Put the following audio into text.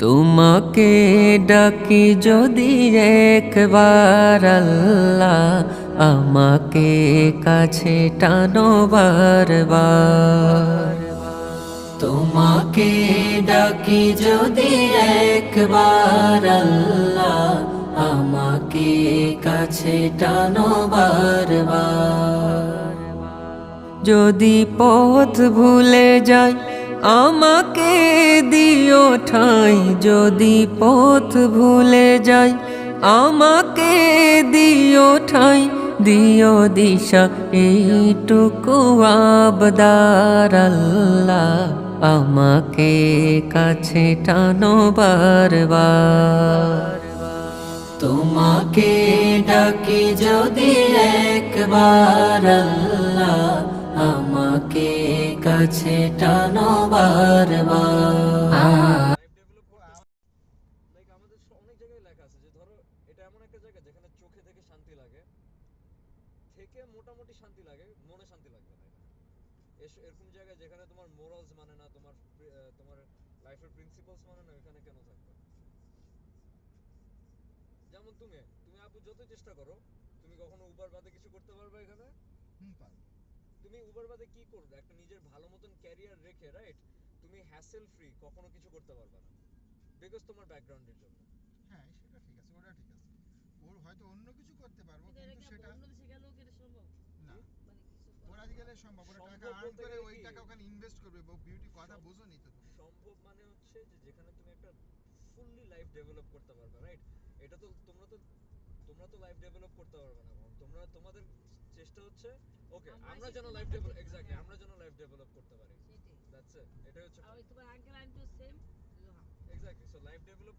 তোমাকে ডাকি যদি একবার আল্লাহ, আমাকে কাছে টানো বারবার। তোমাকে ডাকি যদি একবার আল্লাহ, আমাকে কাছে টানো বারবার। যদি পথ ভুলে যাই আমাকে দিও ঠাঁই, যদি পথ ভুলে যাই আমাকে দিও ঠাঁই, দিও দিশা এইটুকু আবদার আল্লাহ, আমাকে কাছে টানো বারবার। তোমাকে ডাকি যদি একবার আল্লাহ, আমাকে কাছে টানো বারবার। লাইক আমাদের অনেক জায়গায় লেখা আছে যে ধরো এটা এমন একটা জায়গা যেখানে চোখে দেখে শান্তি লাগে, থেকে মোটামুটি শান্তি লাগে, মনে শান্তি লাগবে না। এরকম জায়গায় যেখানে তোমার মোরালস মানে না, তোমার লাইফের প্রিন্সিপালস মানে না, এখানে কেন থাকবে? যেমন তুমি আপু যত চেষ্টা করো, তুমি কখনো উবার বাদে কিছু করতে পারবে এখানে? পারবো। তুমি উবার বাদে কি করবে? একটা নিজের ভালো মতন ক্যারিয়ার রেখে, রাইট, তুমি হ্যাসেল ফ্রি কখনো কিছু করতে পারবে না, বিকজ তোমার ব্যাকগ্রাউন্ডের জন্য। হ্যাঁ, সেটা ঠিক আছে, ওটা ঠিক আছে। ওর হয়তো অন্য কিছু করতে পারবো, কিন্তু সেটা অন্য দেশে গেলেও কি এটা সম্ভব? না। মানে কিছু ওরা গেলে সম্ভব, ওরা টাকা সম্ভব আর্ন বলতে করে গেলে ওই কি, টাকা ওখানে ইনভেস্ট করবে। বিউটি কথা বোঝোনি তো তুমি। সম্ভব মানে হচ্ছে যে যেখানে তুমি একটা ফুললি লাইফ ডেভেলপ করতে পারবে, রাইট? এটা তো তোমরা তো লাইফ ডেভেলপ করতে পারবে না। তোমাদের চেষ্টা হচ্ছে ওকে আমরা যেন লাইফ ডেভেলপ, এক্স্যাক্টলি আমরা যেন লাইফ ডেভেলপ করতে পারি, সেটাই। দ্যাটস ইট, এটাই হচ্ছে আর ওই তোমার আঙ্কেল আন্টিও same. Exactly. So life develop